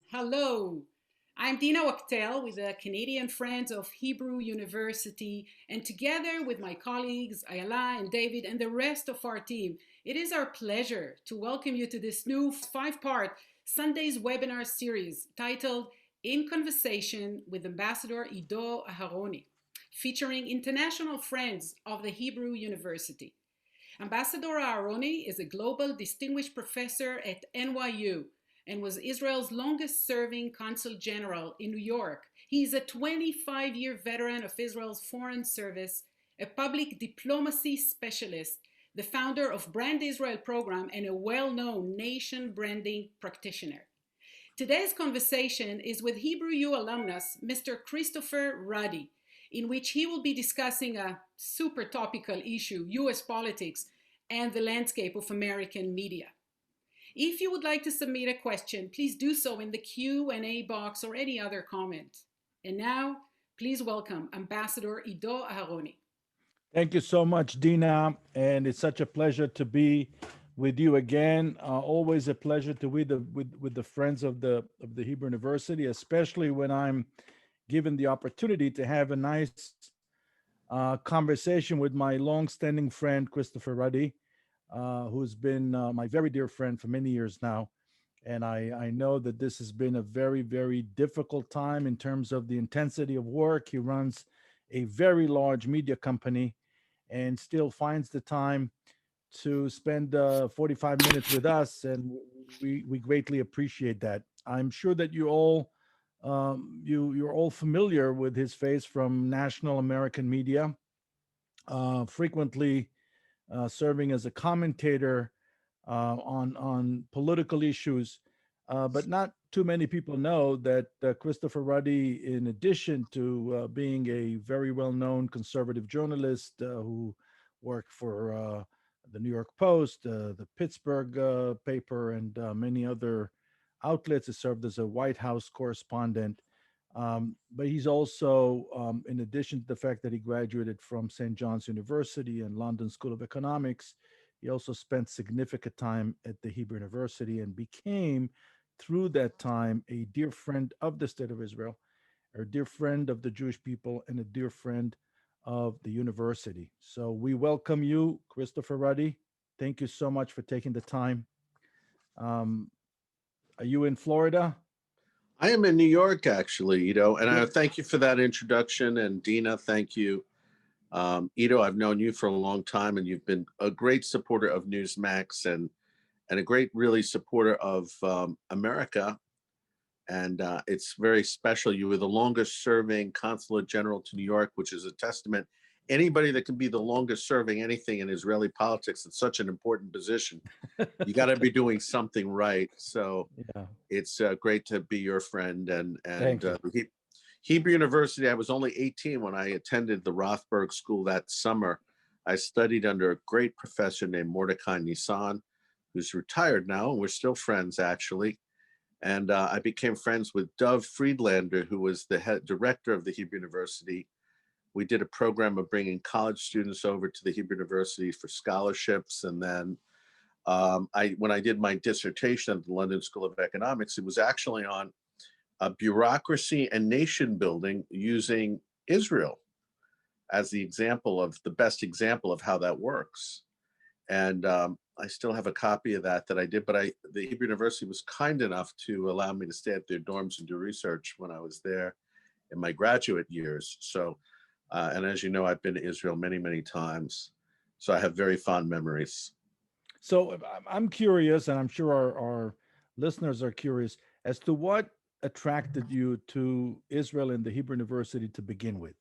Hello, I'm Dina Wachtel with the Canadian Friends of Hebrew University, and together with my colleagues Ayala and David and the rest of our team, it is our pleasure to welcome you to this new five-part Sunday's webinar series titled In Conversation with Ambassador Ido Aharoni, featuring international friends of the Hebrew University. Ambassador Aharoni is a global distinguished professor at NYU and was Israel's longest serving consul general in New York. He is a 25-year veteran of Israel's foreign service, a public diplomacy specialist, the founder of Brand Israel program, and a well-known nation branding practitioner. Today's conversation is with Hebrew U alumnus, Mr. Christopher Ruddy, in which he will be discussing a super topical issue, US politics and the landscape of American media. If you would like to submit a question, please do so in the Q&A box or any other comment. And now, please welcome Ambassador Ido Aharoni. Thank you so much, Dina. And it's such a pleasure to be with you again. Always a pleasure to be with the friends of the Hebrew University, especially when I'm given the opportunity to have a nice conversation with my long-standing friend Christopher Ruddy, who's been my very dear friend for many years now. And I know that this has been a very, very difficult time in terms of the intensity of work. He runs a very large media company and still finds the time to spend 45 minutes with us, and we greatly appreciate that. I'm sure that you're all familiar with his face from national American media, frequently serving as a commentator on political issues. But not too many people know that Christopher Ruddy, in addition to being a very well-known conservative journalist who worked for the New York Post, the Pittsburgh paper, and many other outlets, has served as a White House correspondent. But he's also, in addition to the fact that he graduated from St. John's University and London School of Economics, he also spent significant time at the Hebrew University and became, through that time, a dear friend of the State of Israel, a dear friend of the Jewish people, and a dear friend of the university. So we welcome you, Christopher Ruddy. Thank you so much for taking the time. Um, are you in Florida? I am in New York, actually, and I Good. thank you for that introduction. And Dina, thank you. Ido, I've known you for a long time, and you've been a great supporter of Newsmax and a great, really, supporter of America. And it's very special. You were the longest serving consulate general to New York, which is a testament. Anybody that can be the longest serving anything in Israeli politics, it's such an important position. You got to be doing something right. So Yeah. it's great to be your friend. And Thank you. Hebrew University, I was only 18 when I attended the Rothberg School that summer. I studied under a great professor named Mordecai Nissan, who's retired now, and we're still friends, actually. And I became friends with Dov Friedlander, who was the head director of the Hebrew University. We did a program of bringing college students over to the Hebrew University for scholarships. And then when I did my dissertation at the London School of Economics, it was actually on bureaucracy and nation building using Israel as the best example of how that works. And I still have a copy of that I did, but the Hebrew University was kind enough to allow me to stay at their dorms and do research when I was there in my graduate years. So, and as you know, I've been to Israel many, many times. So I have very fond memories. So I'm curious, and I'm sure our listeners are curious as to what attracted you to Israel and the Hebrew University to begin with.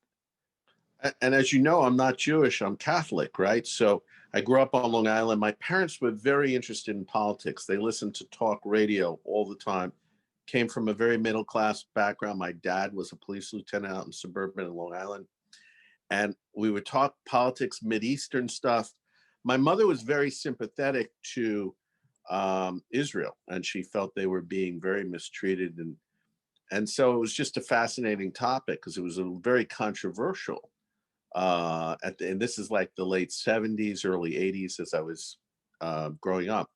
And as you know, I'm not Jewish, I'm Catholic, right? So I grew up on Long Island. My parents were very interested in politics. They listened to talk radio all the time. Came from a very middle class background. My dad was a police lieutenant out in suburban Long Island. And we would talk politics, Mideastern stuff. My mother was very sympathetic to Israel, and she felt they were being very mistreated. And so it was just a fascinating topic because it was a very controversial. And this is like the late 70s, early 80s as I was growing up.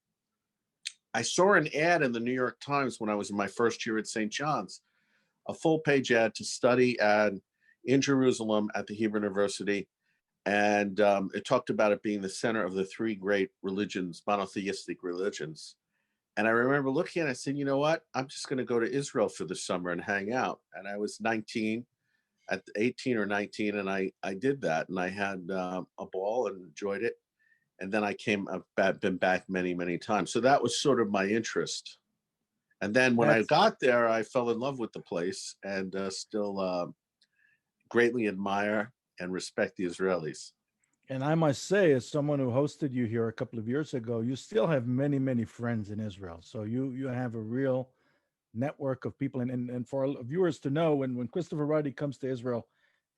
I saw an ad in the New York Times when I was in my first year at St. John's, a full page ad to study in Jerusalem at the Hebrew University. And it talked about it being the center of the three great religions, monotheistic religions. And I remember looking at it, I said, you know what? I'm just going to go to Israel for the summer and hang out. And I was 19, at 18 or 19, and I did that. And I had a ball and enjoyed it. And then I've been back many, many times. So that was sort of my interest. And then when I That's got there, I fell in love with the place and still greatly admire and respect the Israelis. And I must say, as someone who hosted you here a couple of years ago, you still have many, many friends in Israel. So you have a real network of people. And for our viewers to know, when Christopher Ruddy comes to Israel,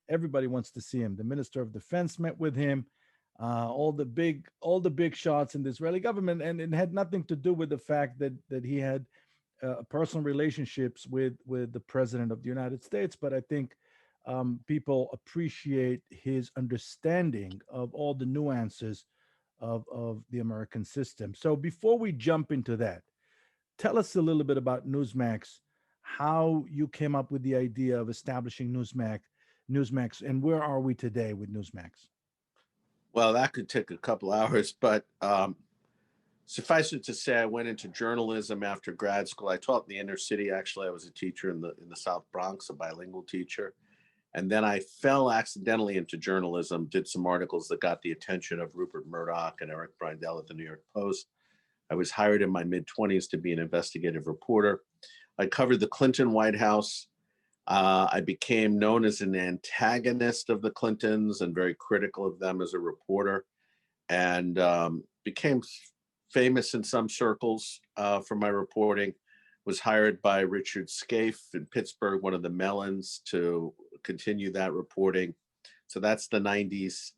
everybody wants to see him. The Minister of Defense met with him, all the big shots in the Israeli government, and it had nothing to do with the fact that he had personal relationships with the President of the United States. But I think people appreciate his understanding of all the nuances of the American system. So before we jump into that, tell us a little bit about Newsmax, how you came up with the idea of establishing Newsmax, and where are we today with Newsmax? Well, that could take a couple hours, but suffice it to say, I went into journalism after grad school. I taught in the inner city. Actually, I was a teacher in the South Bronx, a bilingual teacher. And then I fell accidentally into journalism, did some articles that got the attention of Rupert Murdoch and Eric Brindell at the New York Post. I was hired in my mid 20s to be an investigative reporter. I covered the Clinton White House. I became known as an antagonist of the Clintons and very critical of them as a reporter, and became famous in some circles for my reporting. Was hired by Richard Scaife in Pittsburgh, one of the Mellons, to continue that reporting. So that's the 90s.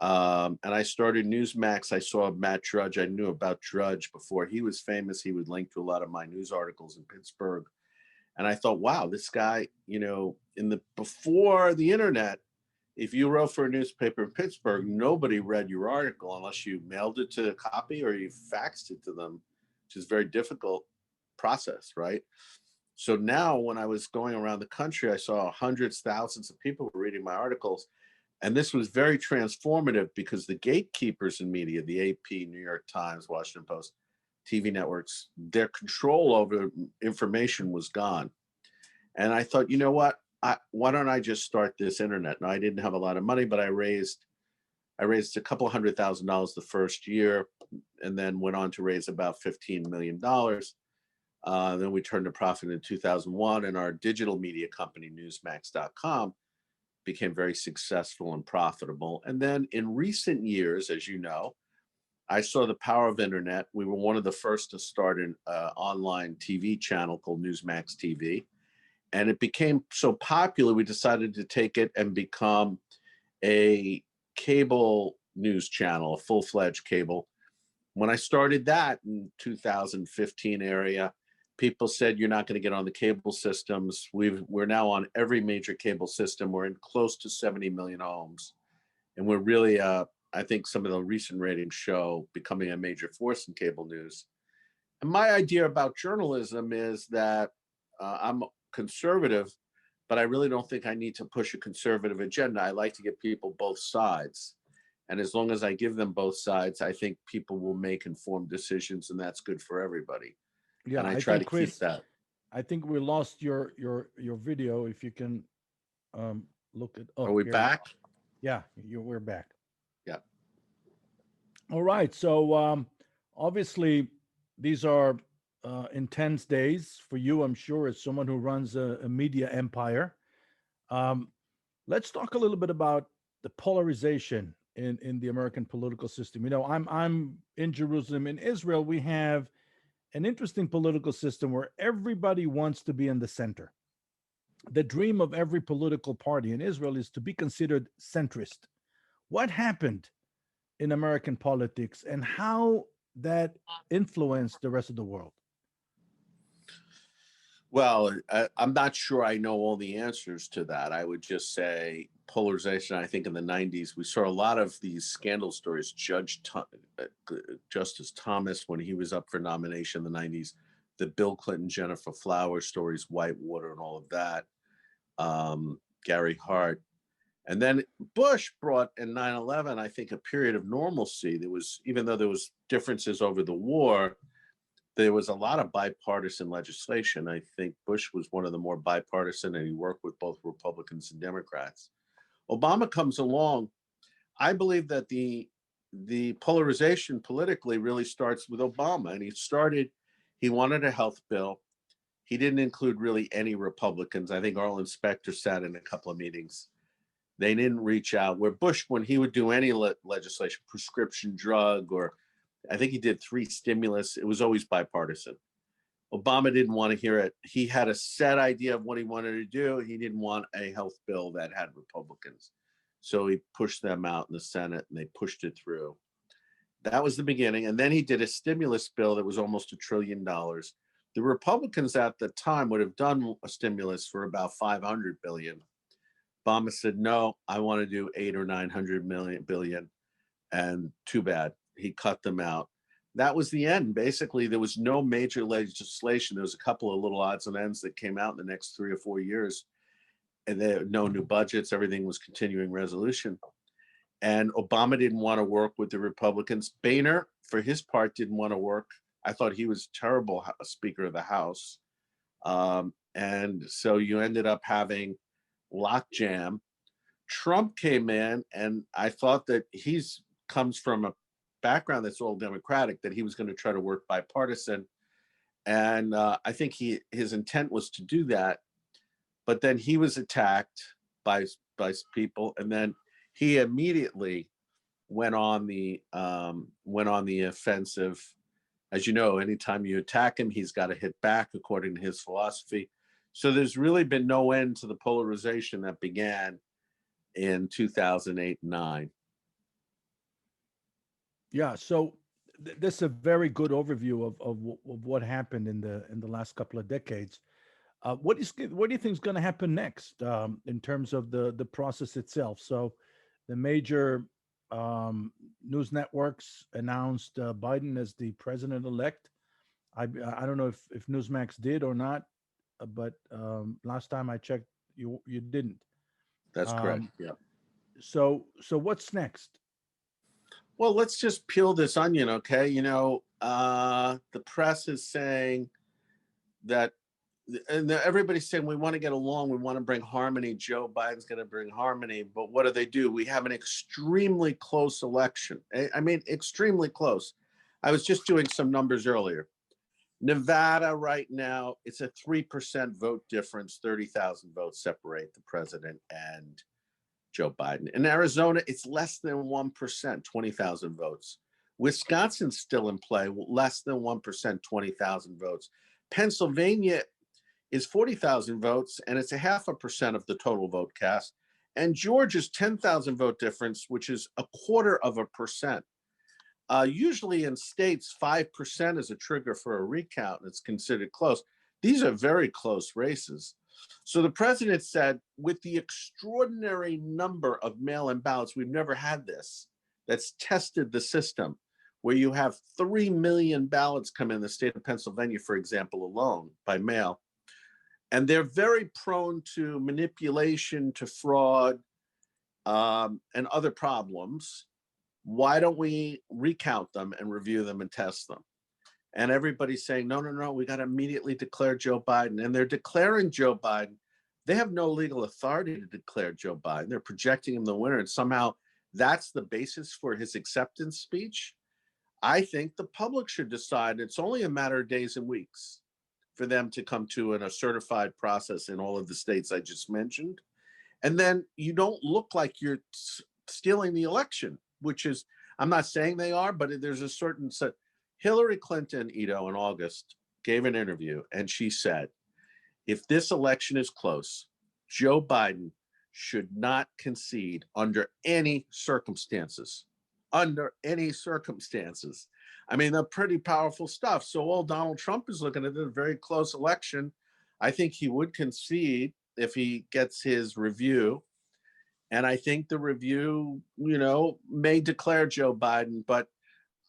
And I started Newsmax. I saw Matt Drudge. I knew about Drudge before he was famous. He would link to a lot of my news articles in Pittsburgh. And I thought, wow, this guy, before the internet, if you wrote for a newspaper in Pittsburgh, nobody read your article unless you mailed it to a copy or you faxed it to them, which is a very difficult process, right? So now when I was going around the country, I saw hundreds, thousands of people reading my articles. And this was very transformative because the gatekeepers in media, the AP, New York Times, Washington Post, TV networks, their control over information was gone. And I thought, you know what? Why don't I just start this internet? Now, I didn't have a lot of money, but I raised a couple $100,000 the first year, and then went on to raise about $15 million. Then we turned a profit in 2001, and our digital media company, Newsmax.com, became very successful and profitable. And then in recent years, as you know, I saw the power of internet. We were one of the first to start an online TV channel called Newsmax TV. And it became so popular, we decided to take it and become a cable news channel, a full-fledged cable. When I started that in 2015 area, people said, you're not going to get on the cable systems. We're now on every major cable system. We're in close to 70 million homes. And we're really, I think some of the recent ratings show becoming a major force in cable news. And my idea about journalism is that I'm conservative, but I really don't think I need to push a conservative agenda. I like to give people both sides. And as long as I give them both sides, I think people will make informed decisions, and that's good for everybody. Yeah, And I I try think to keep Chris, that. I think we lost your video. If you can look at, Are oh, we here you, back? yeah, we're back. Yeah. All right. So obviously, these are intense days for you, I'm sure, as someone who runs a media empire. Um, let's talk a little bit about the polarization in the American political system. I'm in Jerusalem. In Israel, we have an interesting political system where everybody wants to be in the center. The dream of every political party in Israel is to be considered centrist. What happened in American politics and how that influenced the rest of the world? Well, I'm not sure I know all the answers to that. I would just say polarization. I think in the 90s, we saw a lot of these scandal stories. Justice Thomas, when he was up for nomination in the 90s, the Bill Clinton, Jennifer Flowers stories, Whitewater, and all of that. Gary Hart. And then Bush brought in 9/11, I think, a period of normalcy. There was, even though there was differences over the war, there was a lot of bipartisan legislation. I think Bush was one of the more bipartisan, and he worked with both Republicans and Democrats. Obama comes along. I believe that the polarization politically really starts with Obama, and he wanted a health bill. He didn't include really any Republicans. I think Arlen Specter sat in a couple of meetings. They didn't reach out. Where Bush, when he would do any legislation, prescription drug, or I think he did 3 stimulus, it was always bipartisan. Obama didn't want to hear it. He had a set idea of what he wanted to do. He didn't want a health bill that had Republicans. So he pushed them out in the Senate, and they pushed it through. That was the beginning. And then he did a stimulus bill that was almost $1 trillion. The Republicans at the time would have done a stimulus for about 500 billion. Obama said, no, I want to do 800 or 900 billion. And too bad, he cut them out. That was the end. Basically, there was no major legislation. There was a couple of little odds and ends that came out in the next 3 or 4 years. And there were no new budgets. Everything was continuing resolution. And Obama didn't want to work with the Republicans. Boehner, for his part, didn't want to work. I thought he was a terrible Speaker of the House. And so you ended up having lockjam. Trump came in, and I thought that he's comes from a background that's all Democratic, that he was going to try to work bipartisan. And I think his intent was to do that. But then he was attacked by people, and then he immediately went on the offensive. As you know, anytime you attack him, he's got to hit back according to his philosophy. So there's really been no end to the polarization that began in 2008 and 9. Yeah, so this is a very good overview of what happened in the last couple of decades. What do you think is going to happen next in terms of the process itself? So, the major news networks announced Biden as the president-elect. I don't know if Newsmax did or not, but last time I checked, you didn't. That's correct. Um, Yeah. so what's next? Well, let's just peel this onion, okay? The press is saying that, and everybody's saying we want to get along, we want to bring harmony. Joe Biden's going to bring harmony, but what do? We have an extremely close election. I mean, extremely close. I was just doing some numbers earlier. Nevada right now, it's a 3% vote difference. 30,000 votes separate the president and Joe Biden. In Arizona, it's less than 1%, 20,000 votes. Wisconsin's still in play, less than 1%, 20,000 votes. Pennsylvania is 40,000 votes, and it's a 0.5% of the total vote cast. And Georgia's 10,000 vote difference, which is 0.25%. Usually in states, 5% is a trigger for a recount, and it's considered close. These are very close races. So the president said, with the extraordinary number of mail-in ballots, we've never had this, that's tested the system, where you have 3 million ballots come in the state of Pennsylvania, for example, alone by mail. And they're very prone to manipulation, to fraud, and other problems. Why don't we recount them and review them and test them? And everybody's saying, no, we got to immediately declare Joe Biden. And they're declaring Joe Biden. They have no legal authority to declare Joe Biden. They're projecting him the winner. And somehow that's the basis for his acceptance speech. I think the public should decide. It's only a matter of days and weeks for them to come to a certified process in all of the states I just mentioned. And then you don't look like you're stealing the election, which is, I'm not saying they are, but there's a certain set. Hillary Clinton, Ito, in August, gave an interview, and she said, if this election is close, Joe Biden should not concede under any circumstances. Under any circumstances. I mean, they're pretty powerful stuff. So all Donald Trump is looking at is a very close election. I think he would concede if he gets his review. And I think the review, may declare Joe Biden. But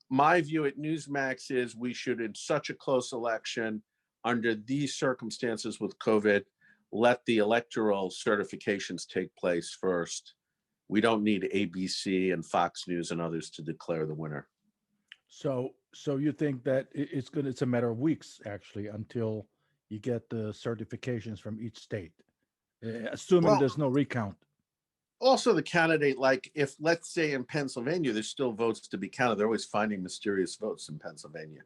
my view at Newsmax is we should, in such a close election, under these circumstances with COVID, let the electoral certifications take place first. We don't need ABC and Fox News and others to declare the winner. So you think that it's a matter of weeks actually until you get the certifications from each state, assuming Well, there's no recount. also the candidate, like if let's say in Pennsylvania, there's still votes to be counted. They're always finding mysterious votes in Pennsylvania.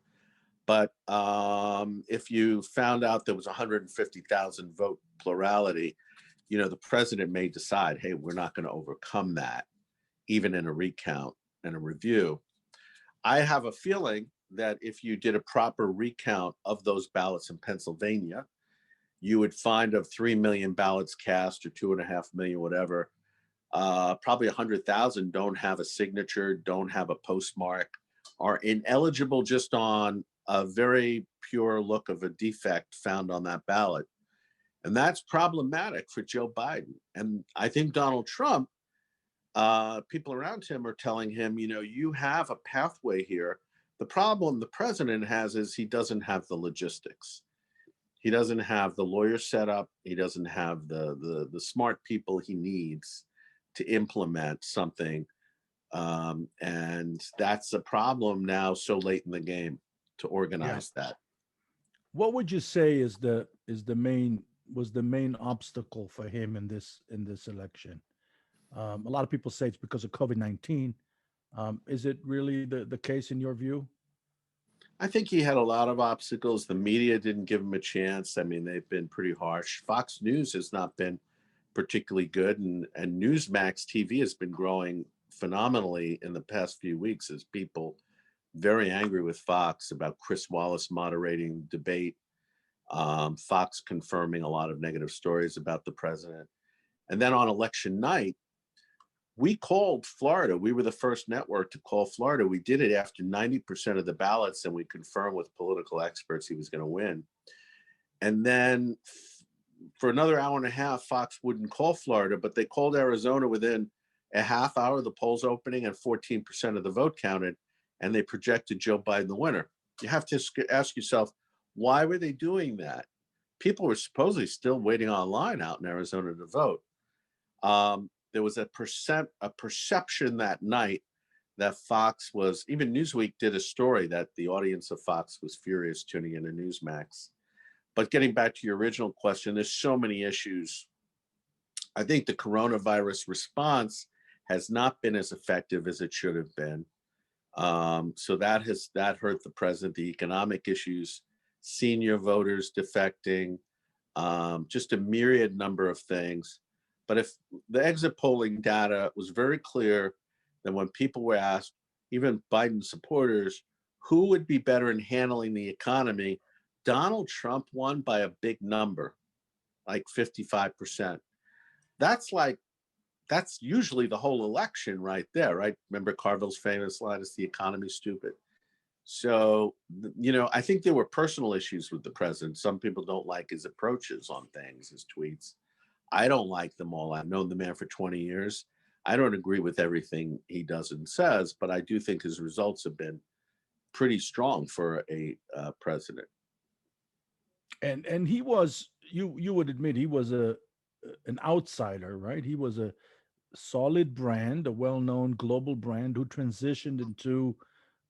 But if you found out there was 150,000 vote plurality, the president may decide, hey, we're not going to overcome that, even in a recount and a review. I have a feeling that if you did a proper recount of those ballots in Pennsylvania, you would find of 3 million ballots cast or 2.5 million, whatever, probably 100,000 don't have a signature, don't have a postmark, are ineligible just on a very pure look of a defect found on that ballot. And that's problematic for Joe Biden. And I think Donald Trump, people around him are telling him, you have a pathway here. The problem the president has is he doesn't have the logistics. He doesn't have the lawyer set up. He doesn't have the smart people he needs to implement something. And that's a problem now so late in the game to Yeah. organize that. What would you say was the main obstacle for him in this election? A lot of people say it's because of COVID-19. Is it really the case in your view? I think he had a lot of obstacles. The media didn't give him a chance. I mean, they've been pretty harsh. Fox News has not been particularly good, and Newsmax TV has been growing phenomenally in the past few weeks as people very angry with Fox about Chris Wallace moderating debate, Fox confirming a lot of negative stories about the president. And then on election night, we called Florida. We were the first network to call Florida. We did it after 90% of the ballots, and we confirmed with political experts he was going to win. And then for another hour and a half, Fox wouldn't call Florida, but they called Arizona within a half hour of the polls opening, and 14% of the vote counted, and they projected Joe Biden the winner. You have to ask yourself, why were they doing that? People were supposedly still waiting online out in Arizona to vote. There was a perception that night that Fox was, even Newsweek did a story that the audience of Fox was furious tuning into Newsmax. But getting back to your original question, there's so many issues. I think the coronavirus response has not been as effective as it should have been. So that hurt the president. The economic issues, senior voters defecting, just a myriad number of things. But if the exit polling data was very clear that when people were asked, even Biden supporters, who would be better in handling the economy, Donald Trump won by a big number, like 55%. That's usually the whole election right there, right? Remember Carville's famous line, "Is the economy stupid?" So, I think there were personal issues with the president. Some people don't like his approaches on things, his tweets. I don't like them all. I've known the man for 20 years. I don't agree with everything he does and says, but I do think his results have been pretty strong for a president. And he was, you would admit, he was an outsider, right? He was a solid brand, a well-known global brand who transitioned into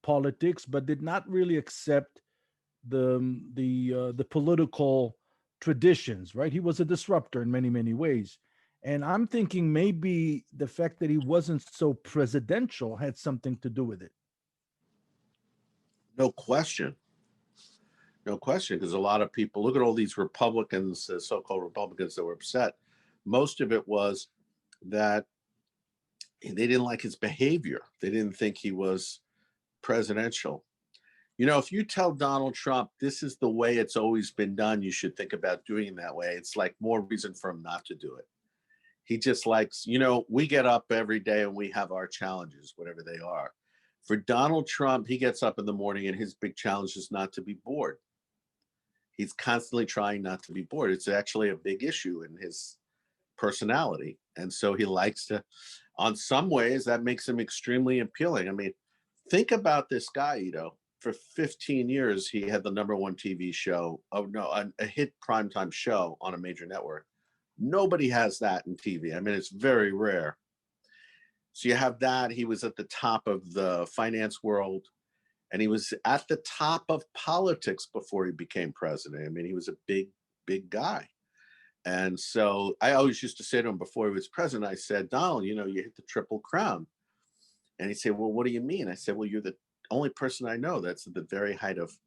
politics, but did not really accept the political traditions, right? He was a disruptor in many ways. And I'm thinking maybe the fact that he wasn't so presidential had something to do with it. No question. No question, because a lot of people look at all these Republicans, so-called Republicans that were upset. Most of it was that they didn't like his behavior. They didn't think he was presidential. If you tell Donald Trump this is the way it's always been done, you should think about doing it that way. It's like more reason for him not to do it. He just likes, we get up every day and we have our challenges, whatever they are. For Donald Trump, he gets up in the morning and his big challenge is not to be bored. He's constantly trying not to be bored. It's actually a big issue in his personality. And so he likes to, on some ways, that makes him extremely appealing. I mean, think about this guy, For 15 years, he had the #1 TV show. Oh no, a hit primetime show on a major network. Nobody has that in TV. I mean, it's very rare. So you have that. He was at the top of the finance world, and he was at the top of politics before he became president. I mean, he was a big, big guy. And so I always used to say to him before he was president, I said, Donald, you hit the Triple Crown. And he'd say, well, what do you mean? I said, well, you're the only person I know that's at the very height of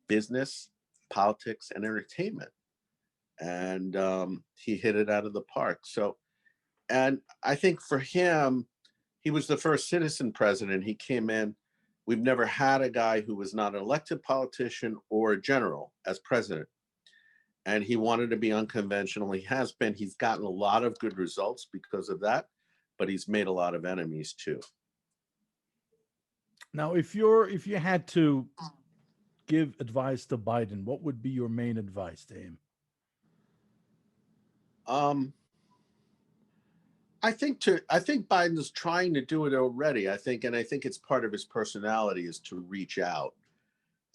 business, politics, and entertainment. And he hit it out of the park. So, and I think for him, he was the first citizen president. He came in. We've never had a guy who was not an elected politician or a general as president. And he wanted to be unconventional. He has been. He's gotten a lot of good results because of that, but he's made a lot of enemies too. Now, if you had to give advice to Biden, what would be your main advice to him? I think Biden's trying to do it already. I think it's part of his personality is to reach out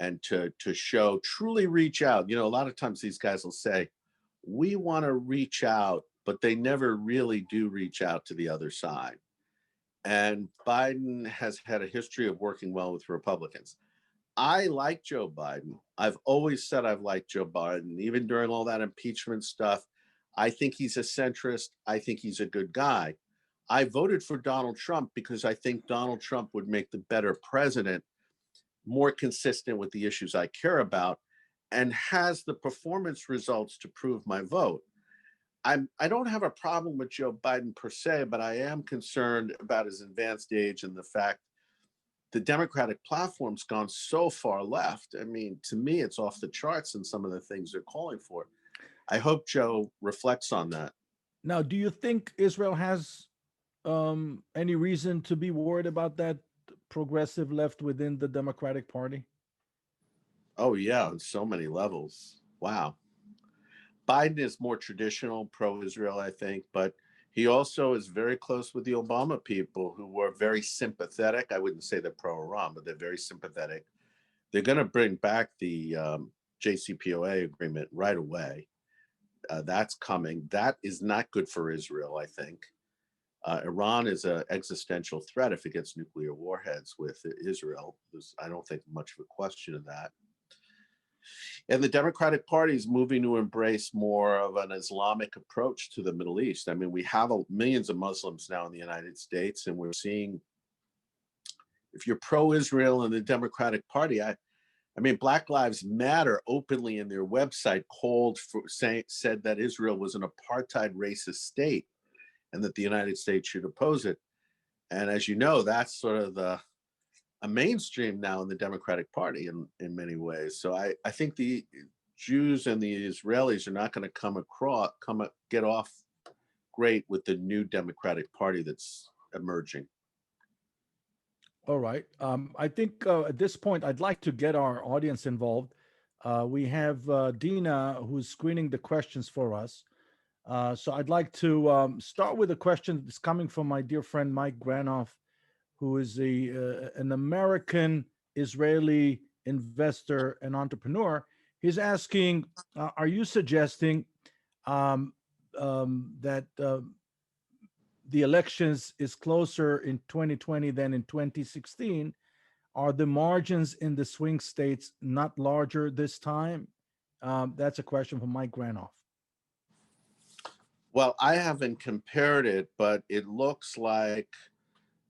and to truly reach out. A lot of times these guys will say, we want to reach out, but they never really do reach out to the other side. And Biden has had a history of working well with Republicans. I like Joe Biden. I've always said I've liked Joe Biden, even during all that impeachment stuff. I think he's a centrist. I think he's a good guy. I voted for Donald Trump because I think Donald Trump would make the better president, more consistent with the issues I care about, and has the performance results to prove my vote. I don't have a problem with Joe Biden per se, but I am concerned about his advanced age and the fact the Democratic platform's gone so far left. I mean, to me, it's off the charts in some of the things they're calling for. I hope Joe reflects on that. Now, do you think Israel has any reason to be worried about that progressive left within the Democratic Party? Oh, yeah, on so many levels. Wow. Biden is more traditional, pro-Israel, I think, but he also is very close with the Obama people who were very sympathetic. I wouldn't say they're pro-Iran, but they're very sympathetic. They're going to bring back the JCPOA agreement right away. That's coming. That is not good for Israel, I think. Iran is an existential threat if it gets nuclear warheads with Israel. I don't think much of a question of that. And the Democratic Party is moving to embrace more of an Islamic approach to the Middle East. I mean, we have millions of Muslims now in the United States, and we're seeing, if you're pro-Israel in the Democratic Party, I mean, Black Lives Matter openly in their website said that Israel was an apartheid racist state and that the United States should oppose it. And as you know, that's sort of a mainstream now in the Democratic Party in many ways. So I think the Jews and the Israelis are not going to get off great with the new Democratic Party that's emerging. All right. I think at this point, I'd like to get our audience involved. We have Dina who's screening the questions for us. So I'd like to start with a question that's coming from my dear friend Mike Granoff, who is an American Israeli investor and entrepreneur. He's asking, are you suggesting that the elections is closer in 2020 than in 2016? Are the margins in the swing states not larger this time? That's a question from Mike Granoff. Well, I haven't compared it, but it looks like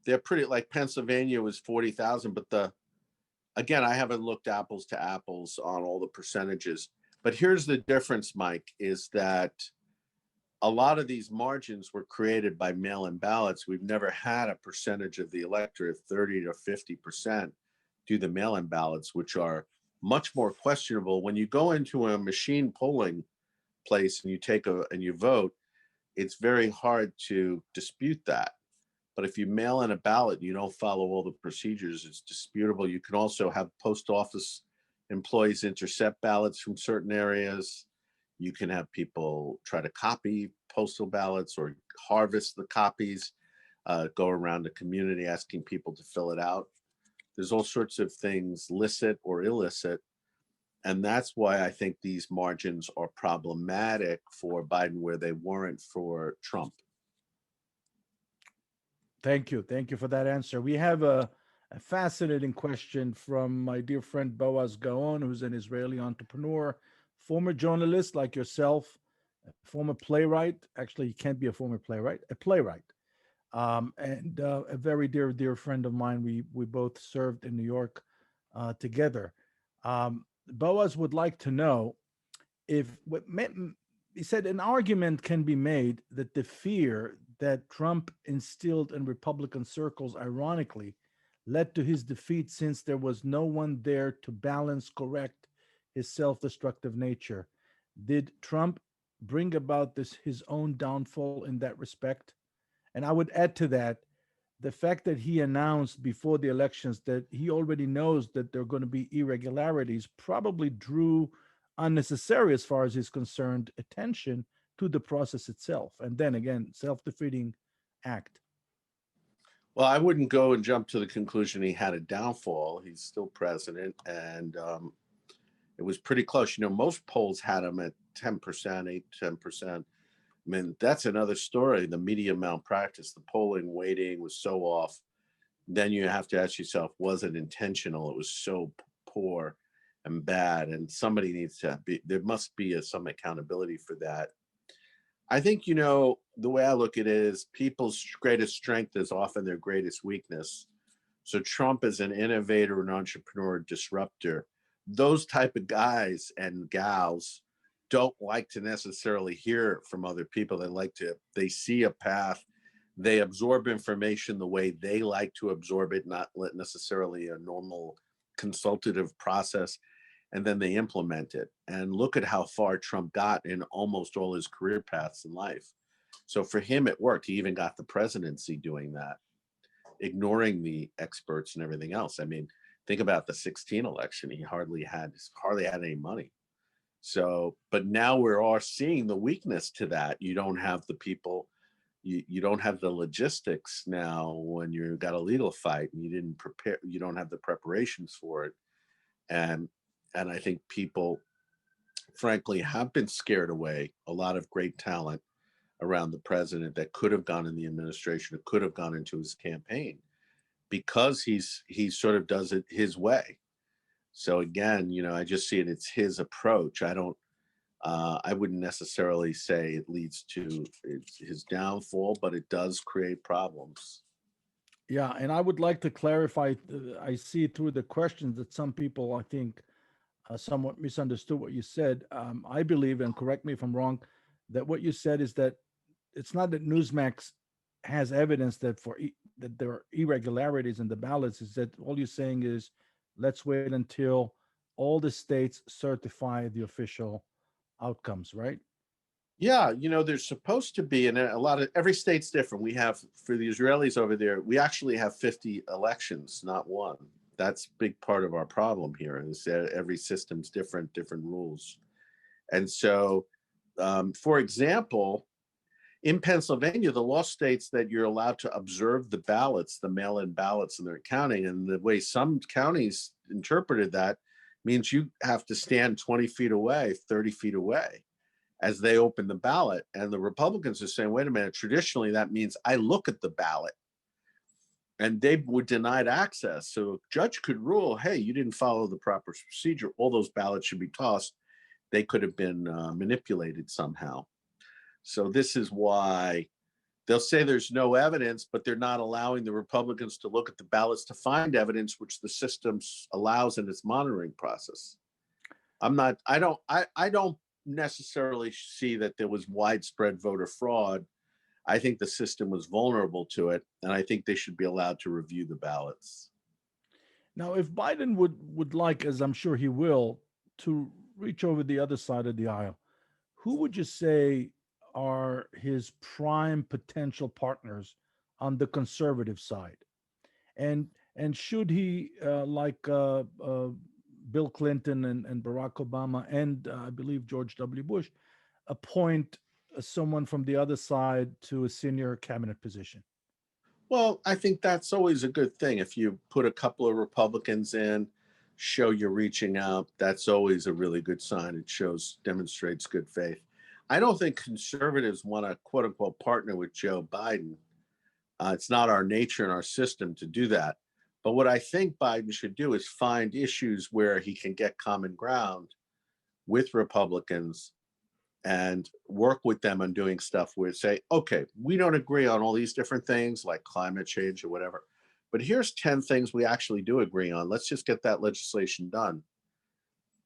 they're pretty, like Pennsylvania was 40,000, but again, I haven't looked apples to apples on all the percentages. But here's the difference, Mike, is that a lot of these margins were created by mail-in ballots. We've never had a percentage of the electorate, 30 to 50%, do the mail-in ballots, which are much more questionable. When you go into a machine polling place and you vote, it's very hard to dispute that. But if you mail in a ballot and you don't follow all the procedures, it's disputable. You can also have post office employees intercept ballots from certain areas. You can have people try to copy postal ballots or harvest the copies, go around the community asking people to fill it out. There's all sorts of things, licit or illicit. And that's why I think these margins are problematic for Biden where they weren't for Trump. Thank you. Thank you for that answer. We have a fascinating question from my dear friend Boaz Gaon, who's an Israeli entrepreneur, former journalist like yourself, a former playwright. Actually, he can't be a former playwright, a playwright, and a very dear friend of mine. We both served in New York together. Boaz would like to know if he said an argument can be made that the fear that Trump instilled in Republican circles, ironically, led to his defeat since there was no one there to balance correct his self-destructive nature. Did Trump bring about this his own downfall in that respect? And I would add to that the fact that he announced before the elections that he already knows that there are going to be irregularities probably drew unnecessary, as far as he's concerned, attention to the process itself. And then again, self-defeating act. Well, I wouldn't go and jump to the conclusion he had a downfall. He's still president, and it was pretty close. You know, most polls had him at 10%, 8, 10%. I mean, that's another story. The media malpractice, the polling weighting was so off. Then you have to ask yourself, was it intentional? It was so poor and bad, and somebody needs to be. There must be some accountability for that. I think, you know, the way I look at it is people's greatest strength is often their greatest weakness. So Trump is an innovator, an entrepreneur, disruptor. Those type of guys and gals don't like to necessarily hear from other people. They see a path, they absorb information the way they like to absorb it, not necessarily a normal consultative process, and then they implement it. And look at how far Trump got in almost all his career paths in life. So for him, it worked. He even got the presidency doing that, ignoring the experts and everything else. I mean, think about the 16 election. He hardly had any money. So, but now we're all seeing the weakness to that. You don't have the people, you don't have the logistics now when you've got a legal fight and you didn't prepare, you don't have the preparations for it. And I think people, frankly, have been scared away a lot of great talent around the president that could have gone in the administration, that could have gone into his campaign, because he sort of does it his way. So again, you know, I just see it, it's his approach. I wouldn't necessarily say it leads to his downfall, but it does create problems. Yeah, and I would like to clarify. I see through the questions that some people, I think, somewhat misunderstood what you said. I believe, and correct me if I'm wrong, that what you said is that it's not that Newsmax has evidence that that there are irregularities in the ballots. Is that all you're saying is let's wait until all the states certify the official outcomes, right? Yeah, you know, there's supposed to be, and a lot of every state's different. We have, for the Israelis over there, we actually have 50 elections, not one. That's a big part of our problem here. Is that every system's different, different rules. And so, for example, in Pennsylvania, the law states that you're allowed to observe the ballots, the mail-in ballots, and their counting. And the way some counties interpreted that means you have to stand 20 feet away, 30 feet away as they open the ballot. And the Republicans are saying, wait a minute, traditionally that means I look at the ballot, and they were denied access. So a judge could rule, hey, you didn't follow the proper procedure. All those ballots should be tossed. They could have been manipulated somehow. So this is why they'll say there's no evidence, but they're not allowing the Republicans to look at the ballots to find evidence, which the system allows in its monitoring process. I don't necessarily see that there was widespread voter fraud. I think the system was vulnerable to it, and I think they should be allowed to review the ballots. Now, if Biden would like, as I'm sure he will, to reach over the other side of the aisle, who would you say are his prime potential partners on the conservative side? And should he, like Bill Clinton and Barack Obama and I believe George W. Bush appoint someone from the other side to a senior cabinet position. Well, I think that's always a good thing. If you put a couple of Republicans in, show you're reaching out, that's always a really good sign. It shows, demonstrates good faith. I don't think conservatives want to quote unquote partner with Joe Biden. It's not our nature and our system to do that. But what I think Biden should do is find issues where he can get common ground with Republicans and work with them on doing stuff where say, okay, we don't agree on all these different things like climate change or whatever, but here's 10 things we actually do agree on. Let's just get that legislation done.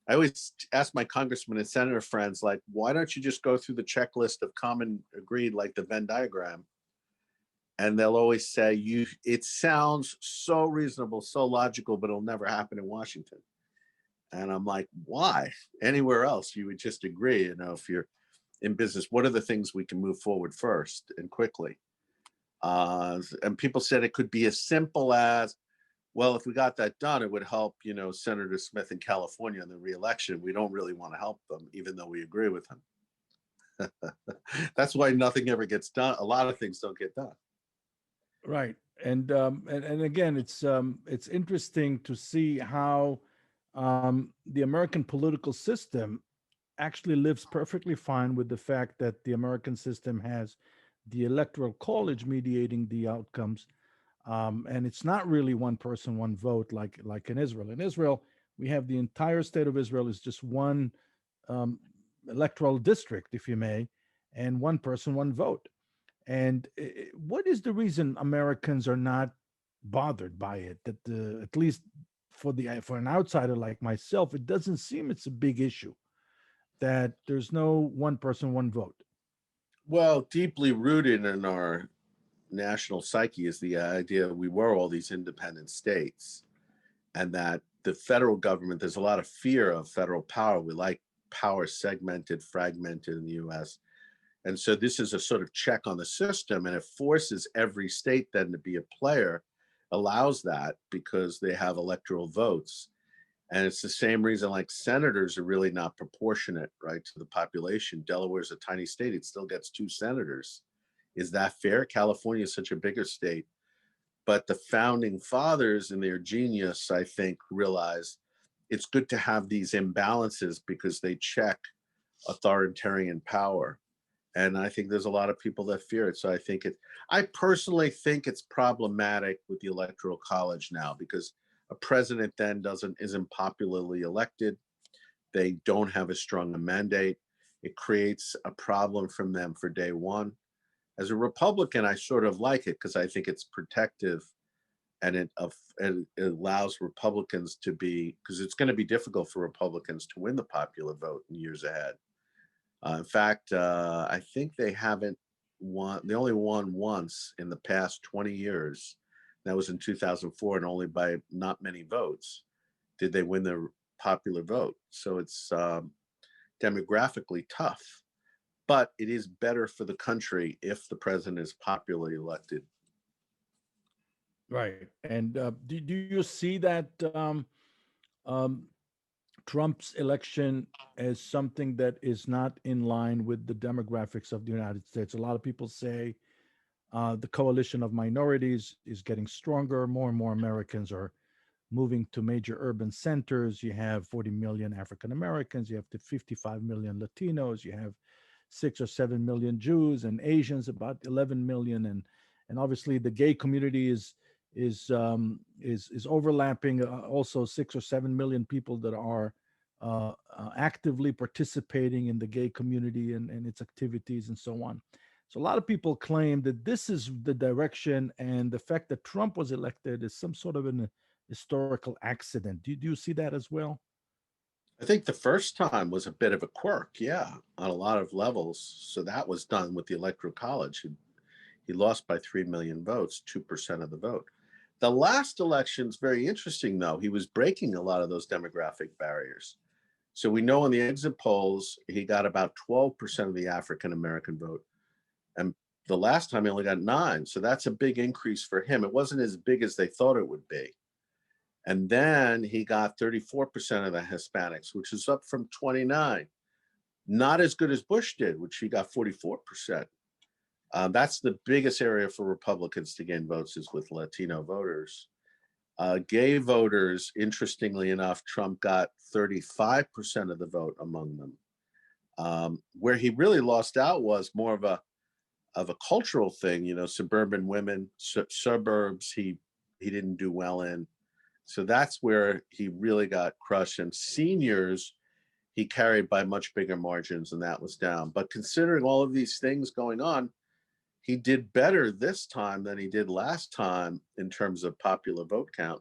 I always ask my congressman and senator friends, like, why don't you just go through the checklist of common agreed, like the Venn diagram? And they'll always say, it sounds so reasonable, so logical, but it'll never happen in Washington. And I'm like, why? Anywhere else, you would just agree, if you're in business, what are the things we can move forward first and quickly? And people said it could be as simple as, well, if we got that done, it would help, Senator Smith in California in the reelection. We don't really want to help them, even though we agree with him. That's why nothing ever gets done. A lot of things don't get done. Right. And again, it's interesting to see how the American political system actually lives perfectly fine with the fact that the American system has the Electoral College mediating the outcomes, and it's not really one person, one vote like in Israel. In Israel, we have the entire state of Israel is just one um, electoral district, if you may, and one person, one vote. And what is the reason Americans are not bothered by it? That at least for an outsider like myself, it doesn't seem it's a big issue that there's no one person, one vote. Well, deeply rooted in our national psyche is the idea we were all these independent states, and that the federal government, there's a lot of fear of federal power. We like power segmented, fragmented in the US. And so this is a sort of check on the system, and it forces every state then to be a player, allows that because they have electoral votes. And it's the same reason like senators are really not proportionate, right, to the population. Delaware's a tiny state, it still gets 2 senators. Is that fair? California is such a bigger state. But the founding fathers in their genius, I think, realized it's good to have these imbalances because they check authoritarian power. And I think there's a lot of people that fear it. So I personally think it's problematic with the Electoral College now because a president then isn't popularly elected. They don't have a strong mandate. It creates a problem from them for day one. As a Republican, I sort of like it because I think it's protective and it allows Republicans to be, because it's going to be difficult for Republicans to win the popular vote in years ahead. In fact, I think they haven't won. They only won once in the past 20 years. That was in 2004, and only by not many votes did they win the popular vote. So it's demographically tough, but it is better for the country if the president is popularly elected. Right. And do you see that um, Trump's election as something that is not in line with the demographics of the United States? A lot of people say the coalition of minorities is getting stronger. More and more Americans are moving to major urban centers. You have 40 million African Americans, you have the 55 million Latinos, you have 6 or 7 million Jews and Asians, about 11 million, and obviously the gay community is overlapping. Also, 6 or 7 million people that are actively participating in the gay community and its activities and so on. So a lot of people claim that this is the direction, and the fact that Trump was elected is some sort of an historical accident. Do you see that as well? I think the first time was a bit of a quirk, yeah, on a lot of levels. So that was done with the Electoral College. He lost by 3 million votes, 2% of the vote. The last election's very interesting, though. He was breaking a lot of those demographic barriers. So we know in the exit polls, he got about 12% of the African American vote. And the last time he only got 9. So that's a big increase for him. It wasn't as big as they thought it would be. And then he got 34% of the Hispanics, which is up from 29. Not as good as Bush did, which he got 44%. That's the biggest area for Republicans to gain votes is with Latino voters. Gay voters, interestingly enough, Trump got 35% of the vote among them. Where he really lost out was more of a cultural thing, suburban women, suburbs. He didn't do well in, so that's where he really got crushed. And seniors, he carried by much bigger margins, and that was down. But considering all of these things going on, he did better this time than he did last time in terms of popular vote count.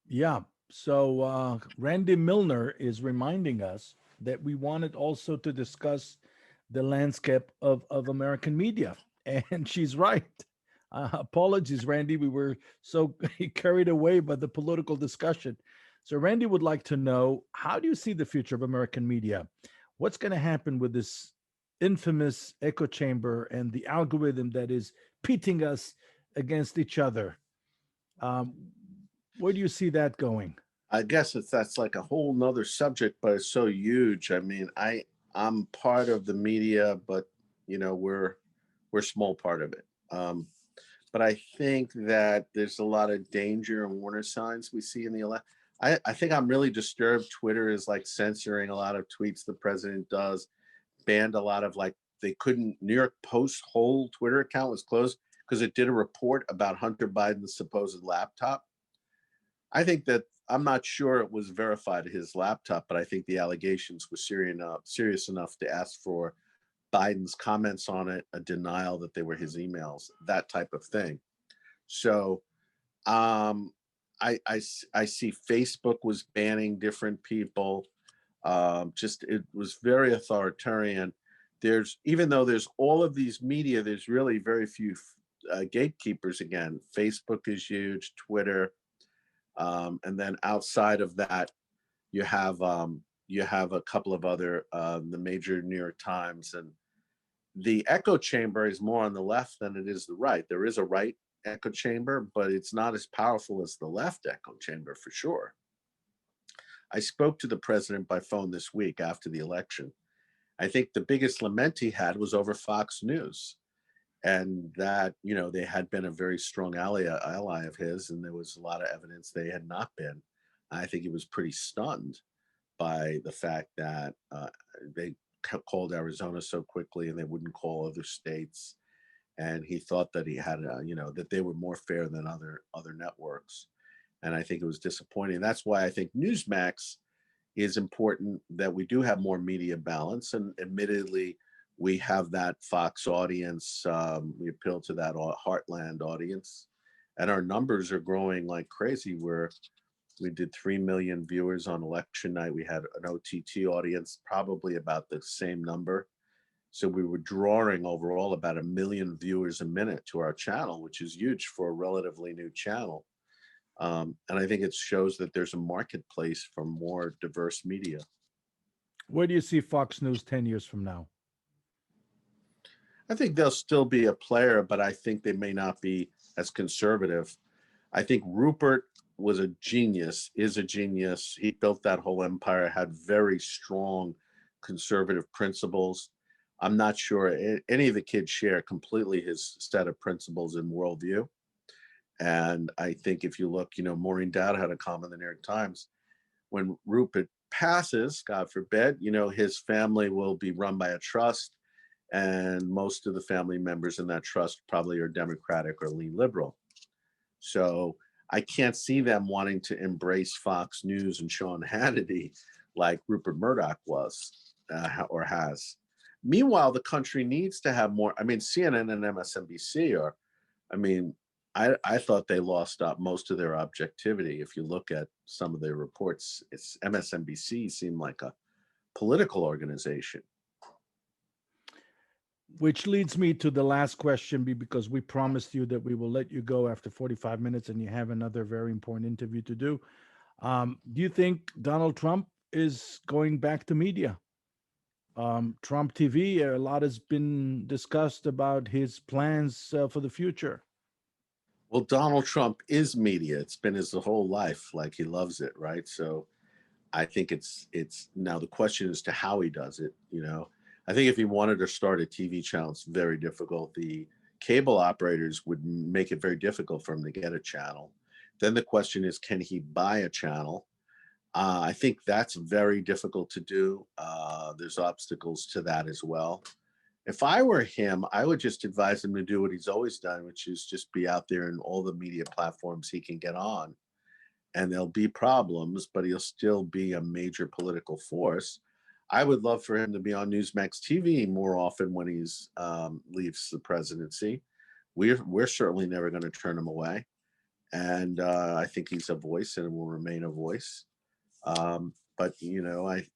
Yeah. So Randy Milner is reminding us that we wanted also to discuss the landscape of American media. And she's right. Apologies, Randy. We were so carried away by the political discussion. So, Randy would like to know, how do you see the future of American media? What's going to happen with this infamous echo chamber and the algorithm that is pitting us against each other? Um, where do you see that going? I guess that's like a whole nother subject, but it's so huge. I mean, I'm part of the media, but we're a small part of it. But I think that there's a lot of danger and warning signs we see in the election. I think I'm really disturbed. Twitter is like censoring a lot of tweets the president does, banned a lot of they couldn't. New York Post whole Twitter account was closed because it did a report about Hunter Biden's supposed laptop. I think that I'm not sure it was verified his laptop, but I think the allegations were serious enough to ask for Biden's comments on it, a denial that they were his emails, that type of thing. So um, I see Facebook was banning different people. Just it was very authoritarian. Even though there's all of these media, there's really very few gatekeepers. Again, Facebook is huge, Twitter, and then outside of that, you have a couple of other the major New York Times, and the echo chamber is more on the left than it is the right. There is a right echo chamber, but it's not as powerful as the left echo chamber for sure. I spoke to the president by phone this week after the election. I think the biggest lament he had was over Fox News, and that they had been a very strong ally of his, and there was a lot of evidence they had not been. I think he was pretty stunned by the fact that they called Arizona so quickly and they wouldn't call other states. And he thought that he had, that they were more fair than other networks. And I think it was disappointing. That's why I think Newsmax is important, that we do have more media balance. And admittedly, we have that Fox audience. We appeal to that heartland audience. And our numbers are growing like crazy. We did 3 million viewers on election night. We had an OTT audience, probably about the same number. So we were drawing overall about 1 million viewers a minute to our channel, which is huge for a relatively new channel. And I think it shows that there's a marketplace for more diverse media. Where do you see Fox News 10 years from now? I think they'll still be a player, but I think they may not be as conservative. I think Rupert was a genius, is a genius. He built that whole empire, had very strong conservative principles. I'm not sure any of the kids share completely his set of principles and worldview. And I think if you look, Maureen Dowd had a comment in the New York Times, when Rupert passes, God forbid, his family will be run by a trust, and most of the family members in that trust probably are Democratic or lean liberal. So I can't see them wanting to embrace Fox News and Sean Hannity like Rupert Murdoch was or has. Meanwhile, the country needs to have more. I mean, CNN and MSNBC are, I mean, I thought they lost up most of their objectivity. If you look at some of their reports, it's MSNBC seemed like a political organization. Which leads me to the last question, because we promised you that we will let you go after 45 minutes and you have another very important interview to do. Do you think Donald Trump is going back to media? Trump TV, a lot has been discussed about his plans for the future. Well, Donald Trump is media. It's been his whole life. Like he loves it, right? So I think it's now the question as to how he does it. I think if he wanted to start a TV channel, it's very difficult. The cable operators would make it very difficult for him to get a channel. Then the question is, can he buy a channel? I think that's very difficult to do. There's obstacles to that as well. If I were him, I would just advise him to do what he's always done, which is just be out there in all the media platforms he can get on. And there'll be problems, but he'll still be a major political force. I would love for him to be on Newsmax TV more often when he's leaves the presidency. We're certainly never going to turn him away, and I think he's a voice and will remain a voice. But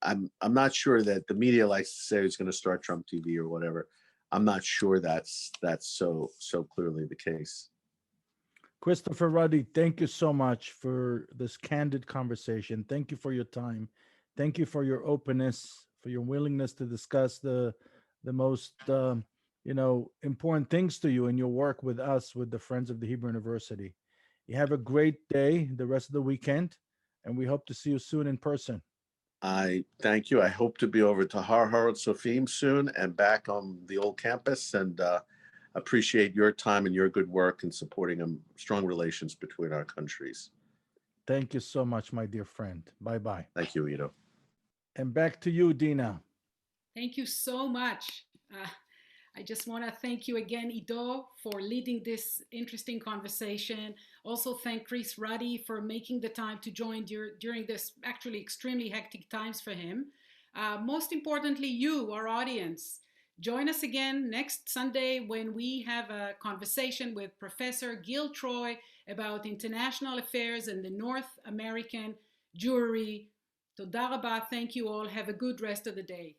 I'm not sure that the media likes to say he's going to start Trump TV or whatever. I'm not sure that's so clearly the case. Christopher Ruddy, thank you so much for this candid conversation. Thank you for your time. Thank you for your openness, for your willingness to discuss the most important things to you in your work with us, with the Friends of the Hebrew University. You have a great day, the rest of the weekend, and we hope to see you soon in person. I thank you. I hope to be over to Har Sofim soon and back on the old campus, and appreciate your time and your good work in supporting strong relations between our countries. Thank you so much, my dear friend. Bye bye. Thank you, Ido. And back to you, Dina. Thank you so much. I just want to thank you again, Ido, for leading this interesting conversation. Also, thank Chris Ruddy for making the time to join during this actually extremely hectic times for him. Most importantly, you, our audience, join us again next Sunday when we have a conversation with Professor Gil Troy about international affairs and the North American Jewry. Toda rabah. Thank you all. Have a good rest of the day.